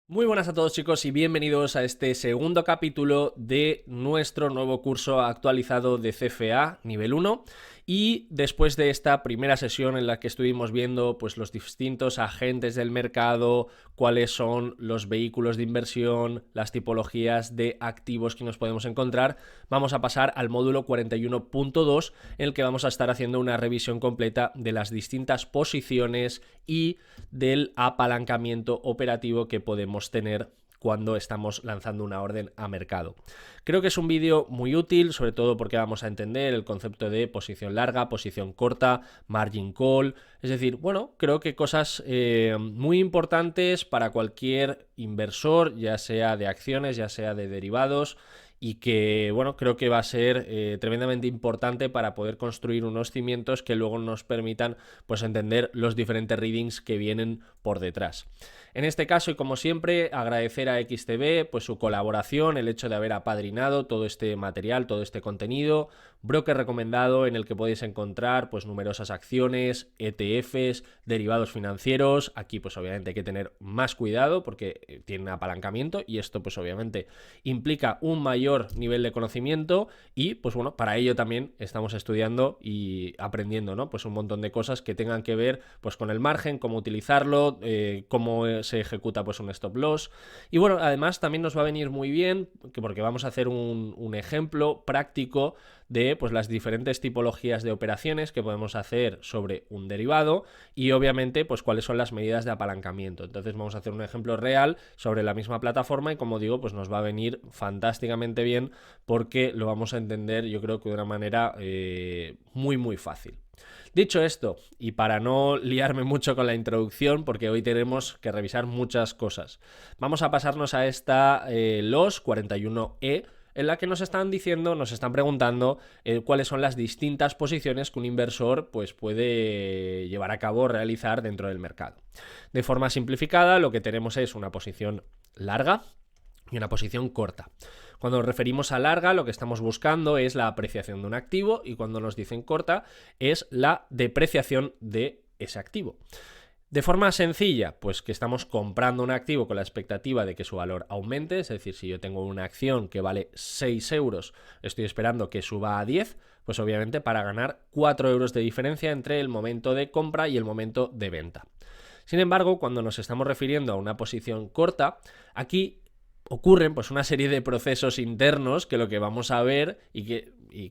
Muy buenas a todos, chicos, y bienvenidos a este segundo capítulo de nuestro nuevo curso actualizado de CFA nivel 1. Y después de esta primera sesión en la que estuvimos viendo pues, los distintos agentes del mercado, cuáles son los vehículos de inversión, las tipologías de activos que nos podemos encontrar, vamos a pasar al módulo 41.2, en el que vamos a estar haciendo una revisión completa de las distintas posiciones y del apalancamiento operativo que podemos tener cuando estamos lanzando una orden a mercado. Creo que es un vídeo muy útil, sobre todo porque vamos a entender el concepto de posición larga, posición corta, margin call, es decir, bueno, creo que cosas muy importantes para cualquier inversor, ya sea de acciones, ya sea de derivados, y que, bueno, creo que va a ser tremendamente importante para poder construir unos cimientos que luego nos permitan, pues, entender los diferentes readings que vienen por detrás. En este caso, y como siempre, agradecer a XTB pues su colaboración, el hecho de haber apadrinado todo este material, todo este contenido, broker recomendado en el que podéis encontrar pues numerosas acciones, ETFs, derivados financieros. Aquí pues obviamente hay que tener más cuidado porque tienen apalancamiento y esto pues obviamente implica un mayor nivel de conocimiento y pues bueno, para ello también estamos estudiando y aprendiendo, ¿no? Pues un montón de cosas que tengan que ver pues con el margen, cómo utilizarlo, cómo se ejecuta pues un stop loss. Y bueno, además también nos va a venir muy bien porque vamos a hacer un ejemplo práctico de pues las diferentes tipologías de operaciones que podemos hacer sobre un derivado y obviamente pues cuáles son las medidas de apalancamiento. Entonces vamos a hacer un ejemplo real sobre la misma plataforma y, como digo, pues nos va a venir fantásticamente bien porque lo vamos a entender, yo creo que de una manera muy fácil. Dicho esto, y para no liarme mucho con la introducción, porque hoy tenemos que revisar muchas cosas, vamos a pasarnos a esta LOS 41E, en la que nos están diciendo, nos están preguntando cuáles son las distintas posiciones que un inversor pues, puede llevar a cabo, realizar dentro del mercado. De forma simplificada, lo que tenemos es una posición larga y una posición corta. Cuando nos referimos a larga, lo que estamos buscando es la apreciación de un activo, y cuando nos dicen corta es la depreciación de ese activo. De forma sencilla, pues que estamos comprando un activo con la expectativa de que su valor aumente, es decir, si yo tengo una acción que vale 6 euros, estoy esperando que suba a 10, pues obviamente para ganar 4 euros de diferencia entre el momento de compra y el momento de venta. Sin embargo, cuando nos estamos refiriendo a una posición corta, aquí ocurren pues una serie de procesos internos que lo que vamos a ver y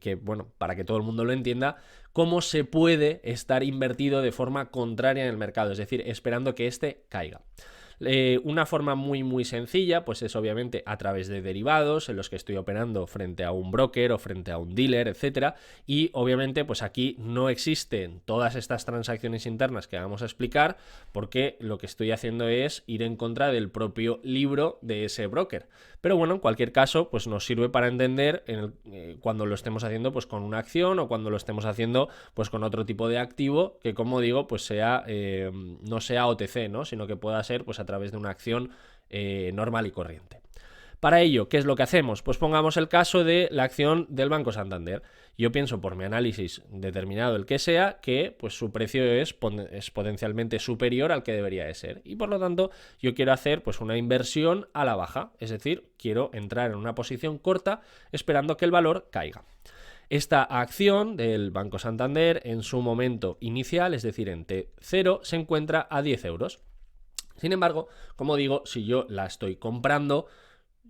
que bueno, para que todo el mundo lo entienda, cómo se puede estar invertido de forma contraria en el mercado, es decir, esperando que este caiga. Una forma muy sencilla pues es obviamente a través de derivados en los que estoy operando frente a un broker o frente a un dealer, etcétera, y obviamente pues aquí no existen todas estas transacciones internas que vamos a explicar porque lo que estoy haciendo es ir en contra del propio libro de ese broker. Pero bueno, en cualquier caso pues nos sirve para entender cuando lo estemos haciendo pues con una acción o cuando lo estemos haciendo pues con otro tipo de activo que, como digo, pues sea no sea OTC, ¿no? Sino que pueda ser pues a través de una acción normal y corriente. Para ello, ¿qué es lo que hacemos? Pues pongamos el caso de la acción del Banco Santander. Yo pienso, por mi análisis determinado, el que sea, que pues su precio es potencialmente superior al que debería de ser. Y por lo tanto, yo quiero hacer pues una inversión a la baja. Es decir, quiero entrar en una posición corta esperando que el valor caiga. Esta acción del Banco Santander en su momento inicial, es decir, en T0, se encuentra a 10 euros. Sin embargo, como digo, si yo la estoy comprando,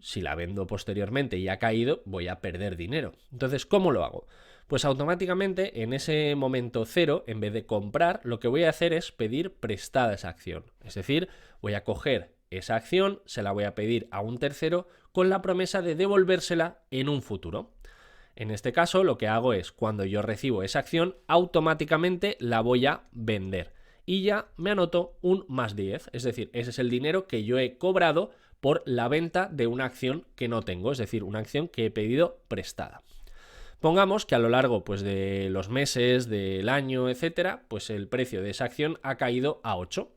si la vendo posteriormente y ha caído, voy a perder dinero. Entonces, ¿cómo lo hago? Pues automáticamente en ese momento cero, en vez de comprar, lo que voy a hacer es pedir prestada esa acción. Es decir, voy a coger esa acción, se la voy a pedir a un tercero con la promesa de devolvérsela en un futuro. En este caso, lo que hago es, cuando yo recibo esa acción, automáticamente la voy a vender. Y ya me anoto un más 10, es decir, ese es el dinero que yo he cobrado por la venta de una acción que no tengo, es decir, una acción que he pedido prestada. Pongamos que a lo largo pues, de los meses, del año, etcétera, pues el precio de esa acción ha caído a 8.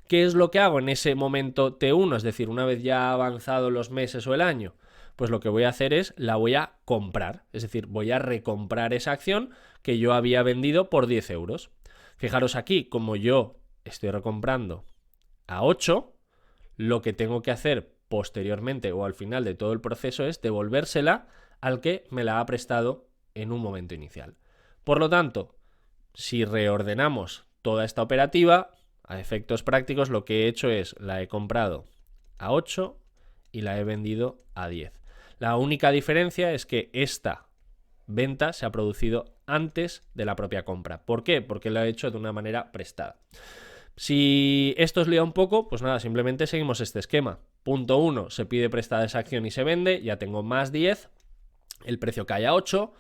¿Qué es lo que hago en ese momento T1? Es decir, una vez ya avanzado los meses o el año, pues lo que voy a hacer es la voy a comprar, es decir, voy a recomprar esa acción que yo había vendido por 10 euros. Fijaros aquí, como yo estoy recomprando a 8, lo que tengo que hacer posteriormente o al final de todo el proceso es devolvérsela al que me la ha prestado en un momento inicial. Por lo tanto, si reordenamos toda esta operativa, a efectos prácticos lo que he hecho es la he comprado a 8 y la he vendido a 10. La única diferencia es que esta venta se ha producido antes de la propia compra. ¿Por qué? Porque lo he hecho de una manera prestada. Si esto os lía un poco, pues nada, simplemente seguimos este esquema. Punto 1, se pide prestada esa acción y se vende, ya tengo más 10, el precio cae a 8,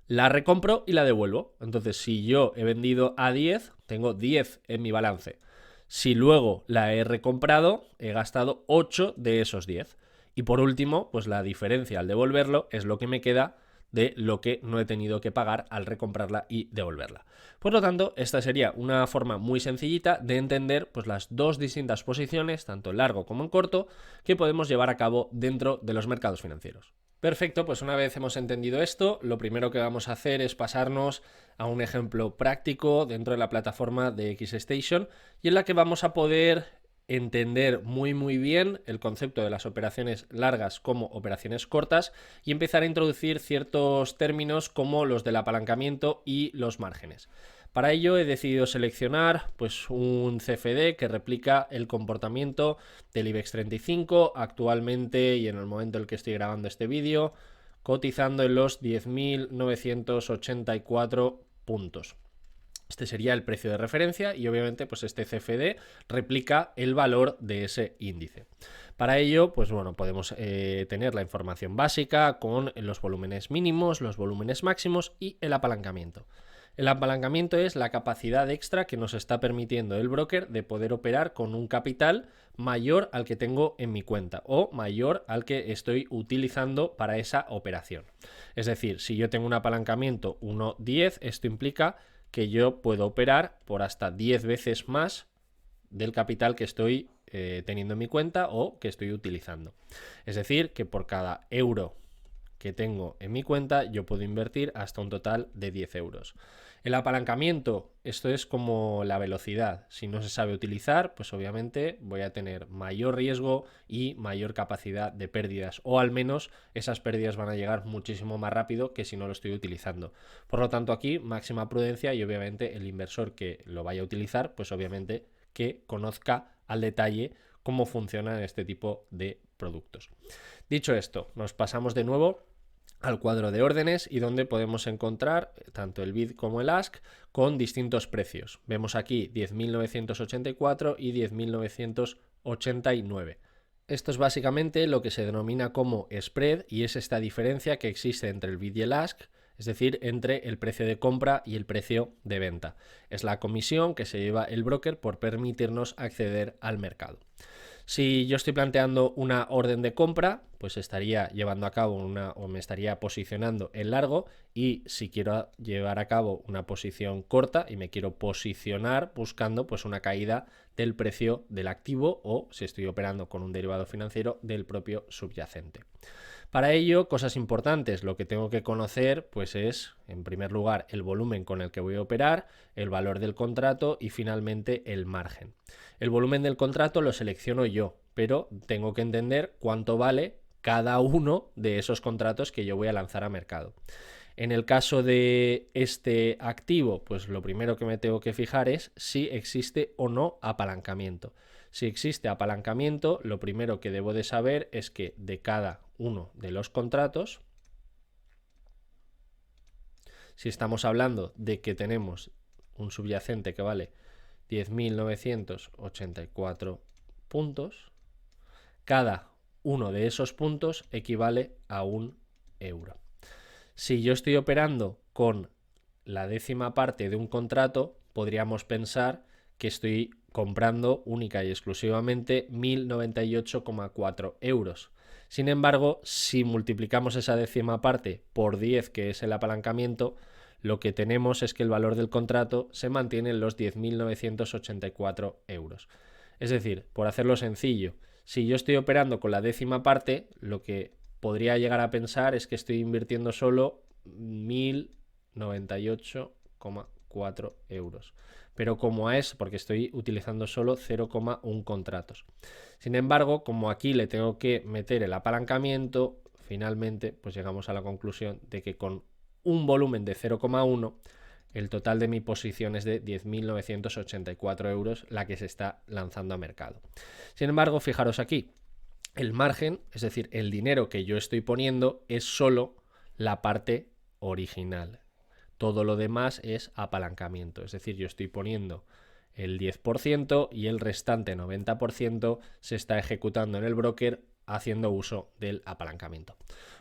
la recompro y la devuelvo. Entonces, si yo he vendido a 10, tengo 10 en mi balance. Si luego la he recomprado, he gastado 8 de esos 10. Y por último, pues la diferencia al devolverlo es lo que me queda de lo que no he tenido que pagar al recomprarla y devolverla. Por lo tanto, esta sería una forma muy sencillita de entender pues, las dos distintas posiciones, tanto en largo como en corto, que podemos llevar a cabo dentro de los mercados financieros. Perfecto, pues una vez hemos entendido esto, lo primero que vamos a hacer es pasarnos a un ejemplo práctico dentro de la plataforma de XStation y en la que vamos a poder entender muy bien el concepto de las operaciones largas como operaciones cortas y empezar a introducir ciertos términos como los del apalancamiento y los márgenes. Para ello he decidido seleccionar pues, un CFD que replica el comportamiento del IBEX 35 actualmente y en el momento en el que estoy grabando este vídeo, cotizando en los 10.984 puntos. Este sería el precio de referencia y obviamente pues este CFD replica el valor de ese índice. Para ello, pues bueno, podemos tener la información básica con los volúmenes mínimos, los volúmenes máximos y el apalancamiento. El apalancamiento es la capacidad extra que nos está permitiendo el broker de poder operar con un capital mayor al que tengo en mi cuenta o mayor al que estoy utilizando para esa operación. Es decir, si yo tengo un apalancamiento 1,10, esto implica que yo puedo operar por hasta 10 veces más del capital que estoy teniendo en mi cuenta o que estoy utilizando. Es decir, que por cada euro que tengo en mi cuenta yo puedo invertir hasta un total de 10 euros. El apalancamiento, esto es como la velocidad. Si no se sabe utilizar, pues obviamente voy a tener mayor riesgo y mayor capacidad de pérdidas, o al menos esas pérdidas van a llegar muchísimo más rápido que si no lo estoy utilizando. Por lo tanto, aquí máxima prudencia y obviamente el inversor que lo vaya a utilizar, pues obviamente que conozca al detalle cómo funcionan este tipo de productos. Dicho esto, nos pasamos de nuevo al cuadro de órdenes y donde podemos encontrar tanto el bid como el ask con distintos precios. Vemos aquí 10.984 y 10.989. Esto es básicamente lo que se denomina como spread y es esta diferencia que existe entre el bid y el ask, es decir, entre el precio de compra y el precio de venta. Es la comisión que se lleva el broker por permitirnos acceder al mercado. Si yo estoy planteando una orden de compra, pues estaría llevando a cabo o me estaría posicionando en largo, y si quiero llevar a cabo una posición corta y me quiero posicionar buscando pues una caída del precio del activo o si estoy operando con un derivado financiero del propio subyacente. Para ello, cosas importantes, lo que tengo que conocer pues es, en primer lugar, el volumen con el que voy a operar, el valor del contrato y finalmente el margen. El volumen del contrato lo selecciono yo, pero tengo que entender cuánto vale cada uno de esos contratos que yo voy a lanzar a mercado. En el caso de este activo, pues lo primero que me tengo que fijar es si existe o no apalancamiento. Si existe apalancamiento, lo primero que debo de saber es que de cada uno de los contratos, si estamos hablando de que tenemos un subyacente que vale 10.984 puntos, cada uno de esos puntos equivale a 1 euro. Si yo estoy operando con la décima parte de un contrato, podríamos pensar que estoy comprando única y exclusivamente 1.098,4 euros. Sin embargo, si multiplicamos esa décima parte por 10, que es el apalancamiento, lo que tenemos es que el valor del contrato se mantiene en los 10.984 euros. Es decir, por hacerlo sencillo, si yo estoy operando con la décima parte, lo que podría llegar a pensar es que estoy invirtiendo solo 1.098,4 4 euros. Pero como es, porque estoy utilizando solo 0,1 contratos. Sin embargo, como aquí le tengo que meter el apalancamiento, finalmente pues llegamos a la conclusión de que con un volumen de 0,1 el total de mi posición es de 10.984 euros, la que se está lanzando a mercado. Sin embargo, fijaros aquí, el margen, es decir, el dinero que yo estoy poniendo es solo la parte original. Todo lo demás es apalancamiento, es decir, yo estoy poniendo el 10% y el restante 90% se está ejecutando en el broker haciendo uso del apalancamiento.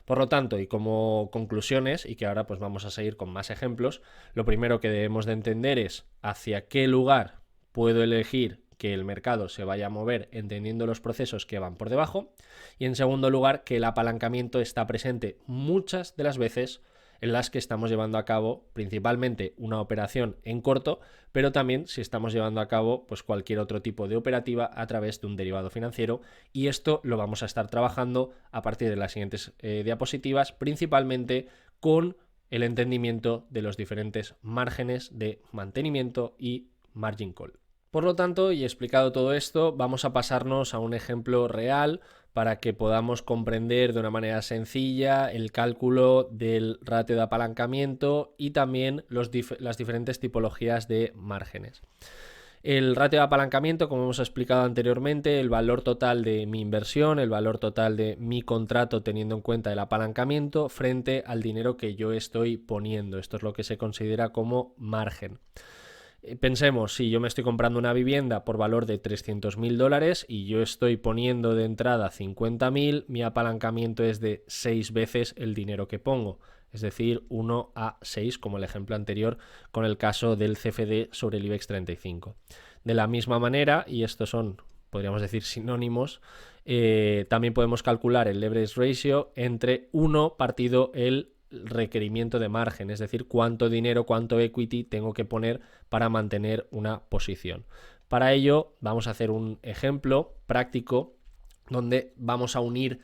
Por lo tanto, y como conclusiones, y que ahora pues vamos a seguir con más ejemplos, lo primero que debemos de entender es hacia qué lugar puedo elegir que el mercado se vaya a mover entendiendo los procesos que van por debajo, y en segundo lugar que el apalancamiento está presente muchas de las veces en las que estamos llevando a cabo principalmente una operación en corto, pero también si estamos llevando a cabo pues cualquier otro tipo de operativa a través de un derivado financiero, y esto lo vamos a estar trabajando a partir de las siguientes diapositivas, principalmente con el entendimiento de los diferentes márgenes de mantenimiento y margin call. Por lo tanto, y explicado todo esto, vamos a pasarnos a un ejemplo real para que podamos comprender de una manera sencilla el cálculo del ratio de apalancamiento y también las diferentes tipologías de márgenes. El ratio de apalancamiento, como hemos explicado anteriormente, el valor total de mi inversión, el valor total de mi contrato teniendo en cuenta el apalancamiento frente al dinero que yo estoy poniendo. Esto es lo que se considera como margen. Pensemos, si yo me estoy comprando una vivienda por valor de 300.000 dólares y yo estoy poniendo de entrada 50.000, mi apalancamiento es de 6 veces el dinero que pongo, es decir, 1 a 6, como el ejemplo anterior con el caso del CFD sobre el IBEX 35. De la misma manera, y estos son, podríamos decir, sinónimos, también podemos calcular el leverage ratio entre 1 partido el requerimiento de margen, es decir, cuánto dinero, cuánto equity tengo que poner para mantener una posición. Para ello vamos a hacer un ejemplo práctico donde vamos a unir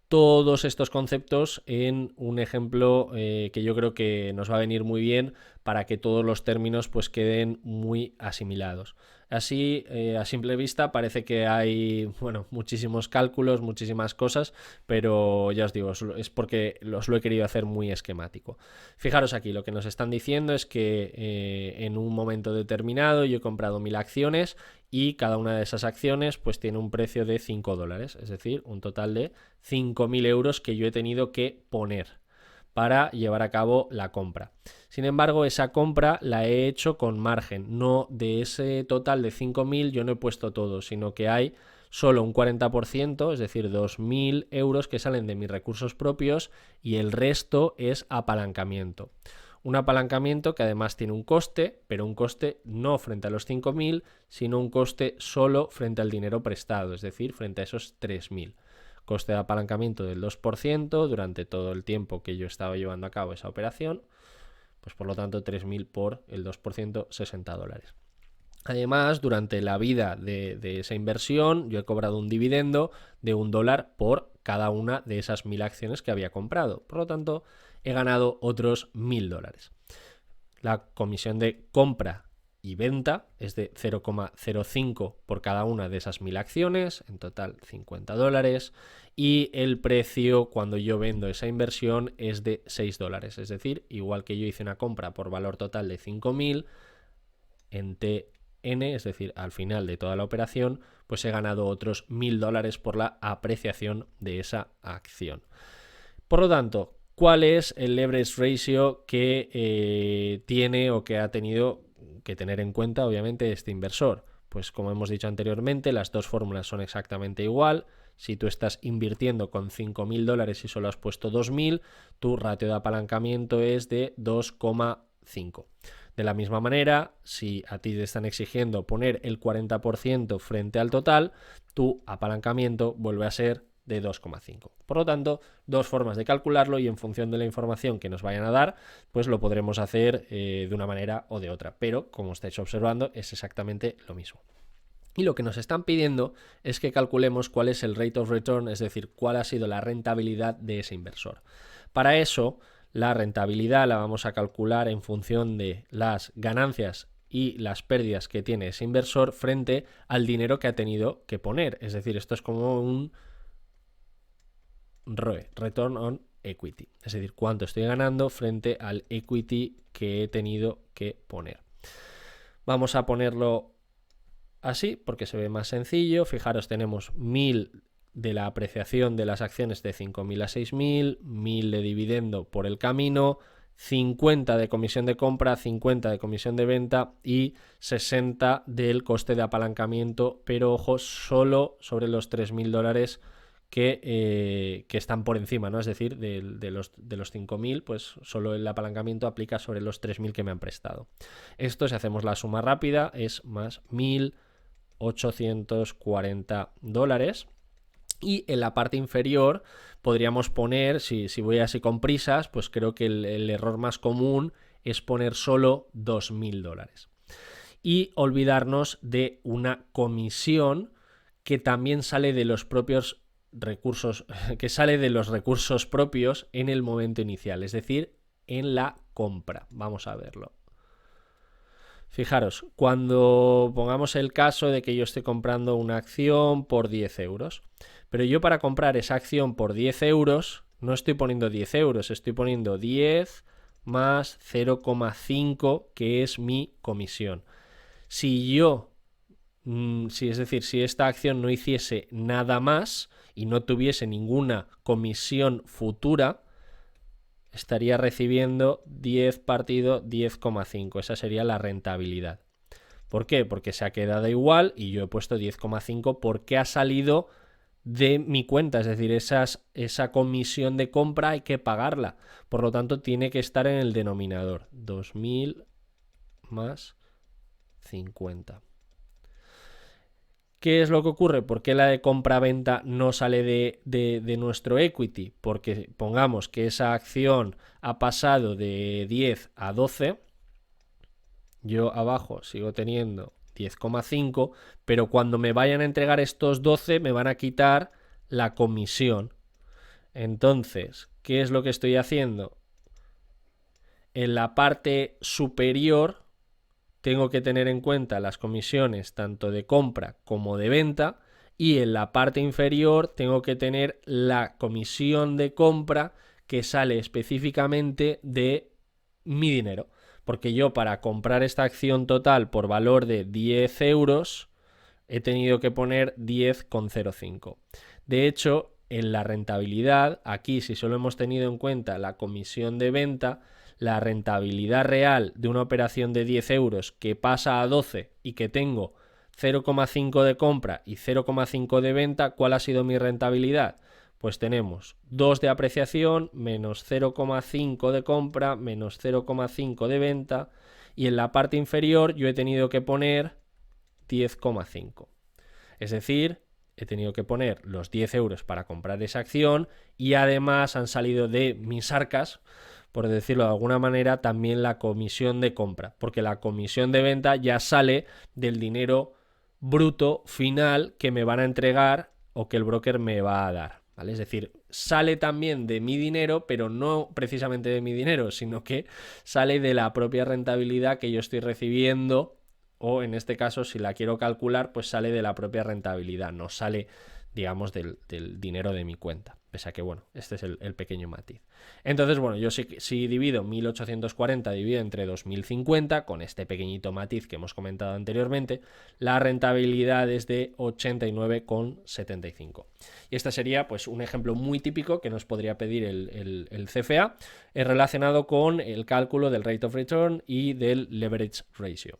todos estos conceptos en un ejemplo que yo creo que nos va a venir muy bien para que todos los términos pues queden muy asimilados. Así, a simple vista, parece que hay muchísimos cálculos, muchísimas cosas, pero ya os digo, es porque os lo he querido hacer muy esquemático. Fijaros aquí, lo que nos están diciendo es que en un momento determinado yo he comprado 1.000 acciones y cada una de esas acciones pues tiene un precio de 5 dólares, es decir, un total de 5.000 euros que yo he tenido que poner para llevar a cabo la compra. Sin embargo, esa compra la he hecho con margen, no de ese total de 5.000 yo no he puesto todo, sino que hay solo un 40%, es decir, 2.000 euros que salen de mis recursos propios y el resto es apalancamiento. Un apalancamiento que además tiene un coste, pero un coste no frente a los 5.000, sino un coste solo frente al dinero prestado, es decir, frente a esos 3.000. Coste de apalancamiento del 2% durante todo el tiempo que yo estaba llevando a cabo esa operación, pues por lo tanto 3.000 por el 2%, 60 dólares. Además, durante la vida de esa inversión, yo he cobrado un dividendo de $1 por cada una de esas 1.000 acciones que había comprado. Por lo tanto, he ganado otros 1.000 dólares. La comisión de compra y venta es de 0,05 por cada una de esas 1.000 acciones, en total 50 dólares, y el precio cuando yo vendo esa inversión es de 6 dólares, es decir, igual que yo hice una compra por valor total de 5.000 en TN, es decir, al final de toda la operación, pues he ganado otros 1.000 dólares por la apreciación de esa acción. Por lo tanto, ¿cuál es el leverage ratio que tiene o que ha tenido que tener en cuenta, obviamente, este inversor? Pues como hemos dicho anteriormente, las dos fórmulas son exactamente igual. Si tú estás invirtiendo con 5.000 dólares y solo has puesto 2.000, tu ratio de apalancamiento es de 2,5. De la misma manera, si a ti te están exigiendo poner el 40% frente al total, tu apalancamiento vuelve a ser de 2,5. Por lo tanto, dos formas de calcularlo y en función de la información que nos vayan a dar, pues lo podremos hacer de una manera o de otra. Pero, como estáis observando, es exactamente lo mismo. Y lo que nos están pidiendo es que calculemos cuál es el rate of return, es decir, cuál ha sido la rentabilidad de ese inversor. Para eso, La rentabilidad la vamos a calcular en función de las ganancias y las pérdidas que tiene ese inversor frente al dinero que ha tenido que poner. Es decir, esto es como un ROE, Return on Equity. Es decir, cuánto estoy ganando frente al equity que he tenido que poner. Vamos a ponerlo así porque se ve más sencillo. Fijaros, tenemos 1000 de la apreciación de las acciones de 5.000 a 6.000, 1000 de dividendo por el camino, 50 de comisión de compra, 50 de comisión de venta y 60 del coste de apalancamiento, pero ojo, solo sobre los $3.000 que están por encima, ¿no? Es decir, de los 5.000, pues solo el apalancamiento aplica sobre los 3.000 que me han prestado. Esto, si hacemos la suma rápida, es más $1.840. Y en la parte inferior podríamos poner, si voy así con prisas, pues creo que el error más común es poner solo $2.000. Y olvidarnos de una comisión que también sale de los propios recursos, que sale de los recursos propios en el momento inicial, es decir, en la compra. Vamos a verlo. Fijaros, cuando pongamos el caso de que yo esté comprando una acción por 10 euros, pero yo para comprar esa acción por 10 euros no estoy poniendo 10 euros, estoy poniendo 10 más 0,5 que es mi comisión. Si esta acción no hiciese nada más y no tuviese ninguna comisión futura, estaría recibiendo 10 partido 10,5. Esa sería la rentabilidad. ¿Por qué? Porque se ha quedado igual y yo he puesto 10,5 porque ha salido de mi cuenta. Es decir, esa comisión de compra hay que pagarla. Por lo tanto, tiene que estar en el denominador. 2.000 más 50. ¿Qué es lo que ocurre? ¿Por qué la de compra-venta no sale de nuestro equity? Porque pongamos que esa acción ha pasado de 10 a 12, yo abajo sigo teniendo 10,5, pero cuando me vayan a entregar estos 12 me van a quitar la comisión. Entonces, ¿qué es lo que estoy haciendo? En la parte superior tengo que tener en cuenta las comisiones tanto de compra como de venta y en la parte inferior tengo que tener la comisión de compra que sale específicamente de mi dinero. Porque yo para comprar esta acción total por valor de 10 euros he tenido que poner 10,05. De hecho, en la rentabilidad, aquí si solo hemos tenido en cuenta la comisión de venta, la rentabilidad real de una operación de 10 euros que pasa a 12 y que tengo 0,5 de compra y 0,5 de venta, ¿cuál ha sido mi rentabilidad? Pues tenemos 2 de apreciación menos 0,5 de compra menos 0,5 de venta y en la parte inferior yo he tenido que poner 10,5. Es decir, he tenido que poner los 10 euros para comprar esa acción y además han salido de mis arcas, por decirlo de alguna manera, también la comisión de compra, porque la comisión de venta ya sale del dinero bruto final que me van a entregar o que el broker me va a dar, ¿vale? Es decir, sale también de mi dinero, pero no precisamente de mi dinero, sino que sale de la propia rentabilidad que yo estoy recibiendo, o en este caso, si la quiero calcular, pues sale de la propia rentabilidad, no sale, digamos, del dinero de mi cuenta. Pese a que, bueno, este es el pequeño matiz. Entonces, bueno, yo si divido 1840 dividido entre 2050, con este pequeñito matiz que hemos comentado anteriormente, la rentabilidad es de 89,75. Y este sería, pues, un ejemplo muy típico que nos podría pedir el CFA relacionado con el cálculo del rate of return y del leverage ratio.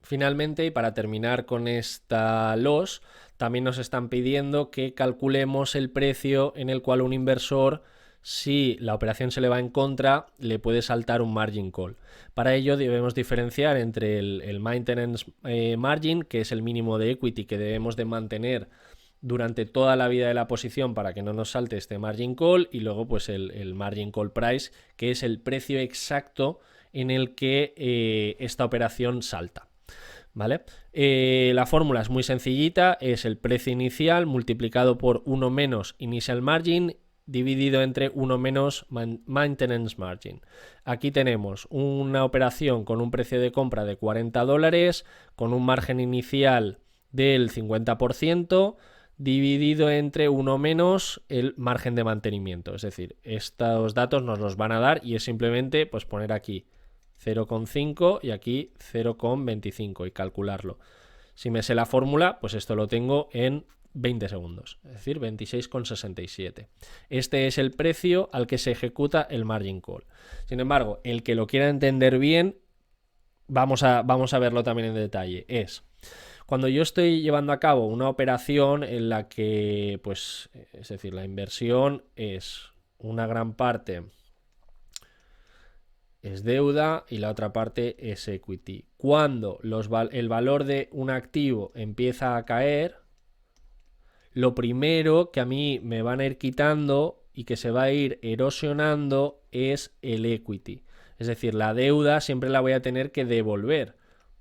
Finalmente, y para terminar con esta loss, también nos están pidiendo que calculemos el precio en el cual un inversor, si la operación se le va en contra, le puede saltar un margin call. Para ello debemos diferenciar entre el maintenance margin, que es el mínimo de equity que debemos de mantener durante toda la vida de la posición para que no nos salte este margin call, y luego pues el margin call price, que es el precio exacto en el que esta operación salta. ¿Vale? La fórmula es muy sencillita, es el precio inicial multiplicado por 1 menos initial margin dividido entre 1 menos maintenance margin. Aquí tenemos una operación con un precio de compra de $40, con un margen inicial del 50%, dividido entre 1 menos el margen de mantenimiento. Es decir, estos datos nos los van a dar y es simplemente pues poner aquí 0,5 y aquí 0,25 y calcularlo. Si me sé la fórmula, pues esto lo tengo en 20 segundos, es decir, 26,67. Este es el precio al que se ejecuta el margin call. Sin embargo, el que lo quiera entender bien, vamos a verlo también en detalle. Es cuando yo estoy llevando a cabo una operación en la que, pues, es decir, la inversión es una gran parte es deuda y la otra parte es equity. Cuando el valor de un activo empieza a caer, lo primero que a mí me van a ir quitando y que se va a ir erosionando es el equity. Es decir, la deuda siempre la voy a tener que devolver.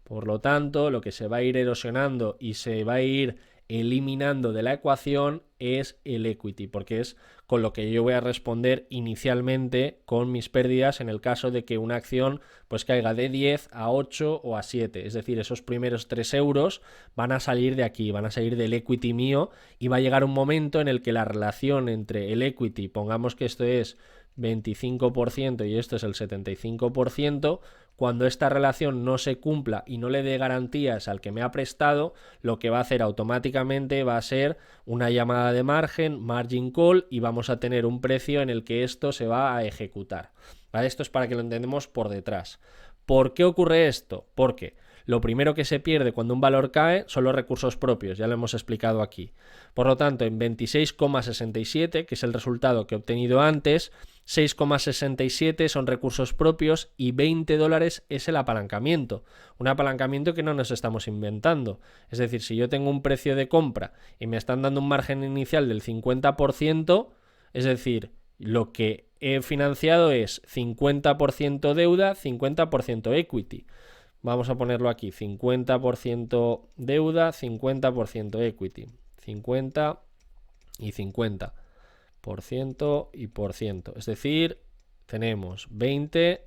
Por lo tanto, lo que se va a ir erosionando y se va a ir eliminando de la ecuación es el equity, porque es con lo que yo voy a responder inicialmente con mis pérdidas en el caso de que una acción pues caiga de 10 a 8 o a 7. Es decir, esos primeros 3 euros van a salir de aquí, van a salir del equity mío y va a llegar un momento en el que la relación entre el equity, pongamos que esto es 25% y esto es el 75%, cuando esta relación no se cumpla y no le dé garantías al que me ha prestado, lo que va a hacer automáticamente va a ser una llamada de margin call, y vamos a tener un precio en el que esto se va a ejecutar. ¿Vale? Esto es para que lo entendamos por detrás. ¿Por qué ocurre esto? Porque lo primero que se pierde cuando un valor cae son los recursos propios, ya lo hemos explicado aquí. Por lo tanto, en 26,67, que es el resultado que he obtenido antes, 6,67 son recursos propios y $20 es el apalancamiento. Un apalancamiento que no nos estamos inventando. Es decir, si yo tengo un precio de compra y me están dando un margen inicial del 50%, es decir, lo que he financiado es 50% deuda, 50% equity. Vamos a ponerlo aquí, 50% deuda, 50% equity. 50 y 50%. Y por ciento. Es decir, tenemos 20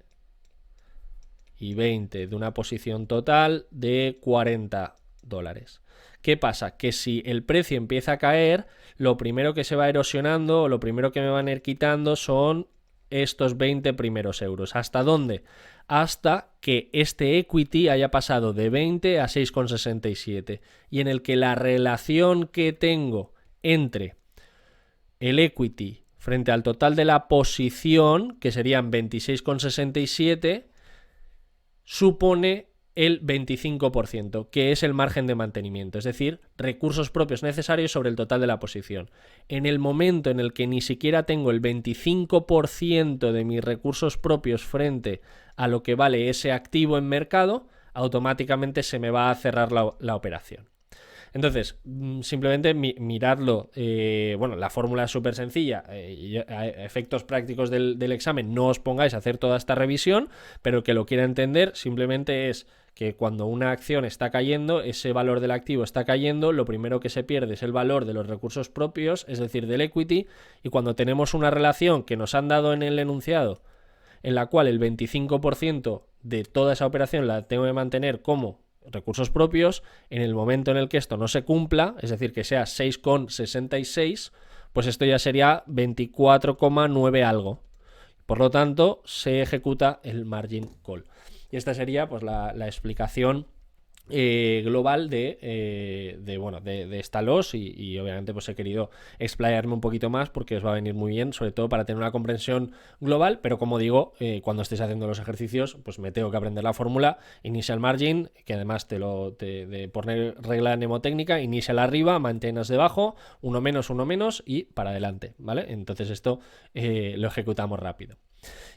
y 20 de una posición total de $40. ¿Qué pasa? Que si el precio empieza a caer, lo primero que se va erosionando o lo primero que me van a ir quitando son estos 20 primeros euros. ¿Hasta dónde? Hasta que este equity haya pasado de 20 a 6,67 y en el que la relación que tengo entre el equity frente al total de la posición, que serían 26,67, supone el 25%, que es el margen de mantenimiento, es decir, recursos propios necesarios sobre el total de la posición. En el momento en el que ni siquiera tengo el 25% de mis recursos propios frente a lo que vale ese activo en mercado, automáticamente se me va a cerrar la operación. Entonces, simplemente miradlo. Bueno, la fórmula es súper sencilla. A efectos prácticos del examen, no os pongáis a hacer toda esta revisión, pero el que lo quiera entender simplemente es que cuando una acción está cayendo, ese valor del activo está cayendo, lo primero que se pierde es el valor de los recursos propios, es decir, del equity, y cuando tenemos una relación que nos han dado en el enunciado, en la cual el 25% de toda esa operación la tengo que mantener como recursos propios, en el momento en el que esto no se cumpla, es decir, que sea 6,66, pues esto ya sería 24,9 algo. Por lo tanto, se ejecuta el margin call. Y esta sería pues la explicación global de esta loss y obviamente pues he querido explayarme un poquito más porque os va a venir muy bien, sobre todo para tener una comprensión global, pero como digo, cuando estéis haciendo los ejercicios pues me tengo que aprender la fórmula initial margin, que además de poner regla mnemotécnica, initial arriba, maintenance debajo, uno menos y para adelante, ¿vale? Entonces esto lo ejecutamos rápido.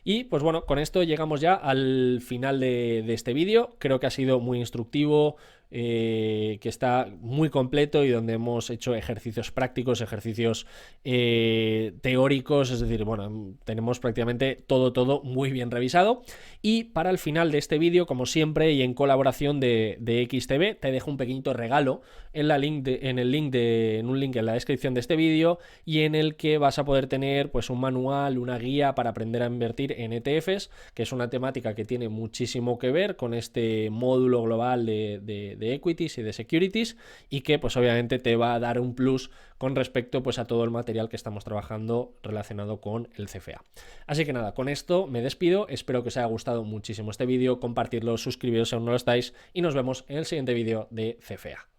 Y pues bueno, con esto llegamos ya al final de este vídeo. Creo que ha sido muy instructivo, que está muy completo y donde hemos hecho ejercicios prácticos, ejercicios teóricos, es decir, bueno, tenemos prácticamente todo muy bien revisado. Y para el final de este vídeo, como siempre, y en colaboración de XTB, te dejo un pequeñito regalo en un link en la descripción de este vídeo, y en el que vas a poder tener pues un manual, una guía para aprender a invertir en ETFs, que es una temática que tiene muchísimo que ver con este módulo global de equities y de securities, y que pues obviamente te va a dar un plus con respecto pues a todo el material que estamos trabajando relacionado con el CFA. Así que nada, con esto me despido, espero que os haya gustado muchísimo este vídeo, compartirlo, suscribiros si aún no lo estáis, y nos vemos en el siguiente vídeo de CFA.